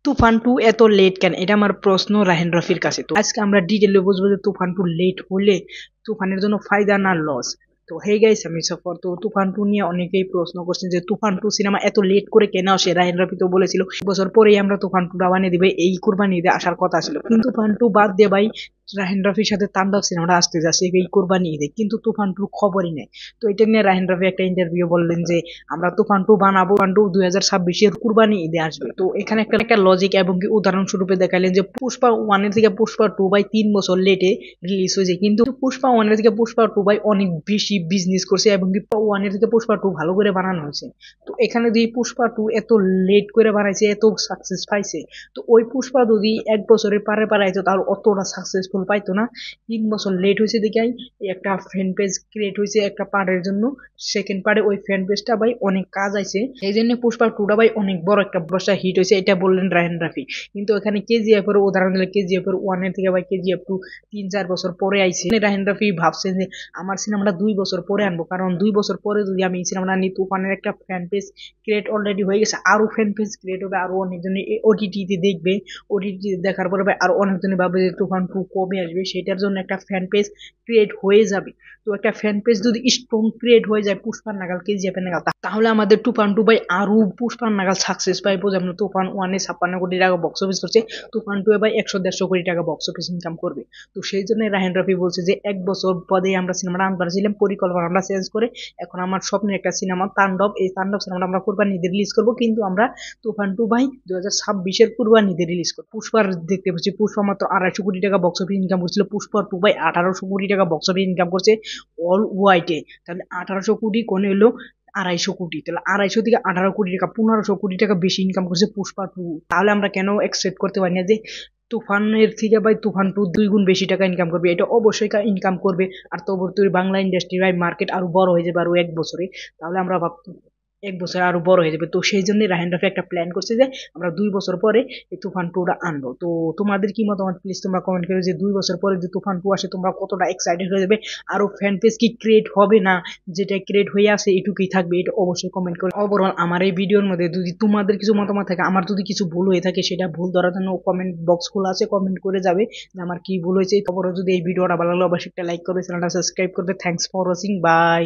তুফান two এত late কেন, এটা আমার প্রশ্ন রাহেন রফির কাছে। তো আজকে আমরা ডিটেলে বুঝবো যে তুফান টু লেট হলে তুফানের জন্য ফায়দা না লস। তো হে গাইস, আমি সফর। তো তুফান টু নিয়ে অনেকেই প্রশ্ন করছেন যে তুফান টু সিনেমা এত লেট করে কেন আসে। রাহেন রফি তো বলেছিল বছর পরেই আমরা তুফান টু বানিয়ে দিবে, এই কুরবানি ঈদে আসার কথা ছিল। কিন্তু তুফান টু বাদ দিয়ে ভাই রাহেন রফির সাথে তাণ্ডব সিনেমাটা আসতে যাচ্ছে এই কুরবানি ঈদে, কিন্তু তুফান টুর খবরই নেই। তো এটা নিয়ে রাহেন রফি একটা ইন্টারভিউ বললেন যে আমরা তুফান টু বানাবো, তুফান টু 2026-এর কুরবানি ঈদে আসবে। তো এখানে একটা একটা লজিক এবং কি উদাহরণস্বরূপে দেখালেন যে পুষ্পা ওয়ানের থেকে পুষ্পা টু বাই 3 বছর লেটে রিলিজ হয়েছে, কিন্তু পুষ্পা ওয়ানের থেকে পুষ্পা টু বাই অনেক বেশি বিজনেস করছে এবং কি ওয়ানের থেকে পুষ্পা টু ভালো করে বানানো হয়েছে। তো এখানে যদি পুষ্পা টু এত লেট করে বানাইছে, এত সাকসেস পাইছে, তো ওই পুষ্পা যদি 1 বছরের পারে পারাইতো তাহলে অতটা সাকসেসফুল পাইতো না। 3 বছর লেট হয়েছে দেখে একটা ফ্যান পেজ ক্রিয়েট হয়েছে একটা পার্টের জন্য। সেকেন্ড পার্টে ওই ফ্যান পেজটা ভাই অনেক কাজ আইছে, এই জন্য পুষ্পা টুটা ভাই অনেক বড় একটা বড় হিট হয়েছে, এটা বললেন রাহেন রাফি। কিন্তু এখানে কেজিএফ এর উদাহরণ দিলে কেজিএফ এর ওয়ানের থেকে ভাই কেজিএফ টু 3-4 বছর পরে আইছে। রাহেন রাফি ভাবছেন যে আমার সিনেমাটা 2 বছর পরে আনবো, কারণ 2 বছর পরে যদি আমি এই সিনেমাটা আনি, তুফানের একটা ফ্যান পেজ ক্রিয়েট অলরেডি হয়ে গেছে, আরো ফ্যান পেজ ক্রিয়েট হবে, আরো অনেকজনে ওটিটিতে দেখবে। ওটিটি দেখার পরে ভাই আরো অনেকজনে ভাববে যে তুফান টু কবে আসবে, সেটার জন্য একটা ফ্যান পেজ ক্রিয়েট হয়ে যাবে। তো একটা ফ্যান পেজ যদি স্ট্রং ক্রিয়েট হয়ে যায় পুষ্পার নাগাল কেজিএফ এর নাগাল, তাহলে আমাদের তুফান টু ভাই আরো পুষ্পার নাগাল সাকসেস পাইবো। যেমন তুফান ওয়ানে 56 কোটি টাকা বক্স অফিস করছে, তুফান টু এ ভাই 100-150 কোটি টাকা বক্স অফিস ইনকাম করবে। তো সেই জন্য রাহেন রফি বলছে যে 1 বছর পরে আমরা সিনেমাটা আনতে পারছিলাম, পরিকল্পনা আমরা চেঞ্জ করে এখন আমার স্বপ্নের একটা সিনেমা তাণ্ডব, এই তাণ্ডব সিনেমাটা আমরা কুরবানি ঈদে রিলিজ করবো, কিন্তু আমরা তুফান টু ভাই 2026-এর কুরবানি ঈদে রিলিজ করবো। পুষ্পার দেখতে পাচ্ছি পুষ্পা মাত্র 250 কোটি টাকা বক্স অফিস ইনকাম করছিল, পুষ্পা টু ভাই 1800 কোটি টাকা বক্স অফিস ইনকাম করছে অল ওয়াইডে। তাহলে 1800 কোটি কোনে হলো 250 কোটি, তাহলে 250 থেকে 18 কোটি টাকা, 1500 কোটি টাকা বেশি ইনকাম করছে পুষ্পা টু। তাহলে আমরা কেন একসেপ্ট করতে পারি না যে তুফানের থেকে ভাই তুফান টু 2 গুণ বেশি টাকা ইনকাম করবে? এটা অবশ্যই ইনকাম করবে। আর তবুর বাংলা ইন্ডাস্ট্রি ভাই মার্কেট আরো বড় হয়ে যাবে আরো 1 বছরে। তাহলে আমরা ভাব 1 বছরে আরো বড় হয়ে যাবে। তো সেই জন্য রাহেন রাফি একটা প্ল্যান করছে যে আমরা 2 বছর পরে এই তুফান টুটা আনবো। তো তোমাদের কি মতামত প্লিজ তোমরা কমেন্ট করো, যে 2 বছর পরে যে তুফান টু আসে তোমরা কতটা এক্সাইটেড হয়ে যাবে? আরো ফ্যান পেজ কি ক্রিয়েট হবে, না যেটা ক্রিয়েট হয়ে আছে এটুকুই থাকবে? এটা অবশ্যই কমেন্ট করো। ওভারঅল আমার এই ভিডিওর মধ্যে যদি তোমাদের কিছু মতামত থাকে, আমার যদি কিছু ভুল হয়ে থাকে, সেটা ভুল ধরার জন্য কমেন্ট বক্স খোলা আছে, কমেন্ট করে যাবে যে আমার কি ভুল হয়েছে। তারপরে যদি এই ভিডিওটা ভালো লাগলে অবশ্যই একটা লাইক করবে, চ্যানেলটা সাবস্ক্রাইব করবে। Thanks for watching, by.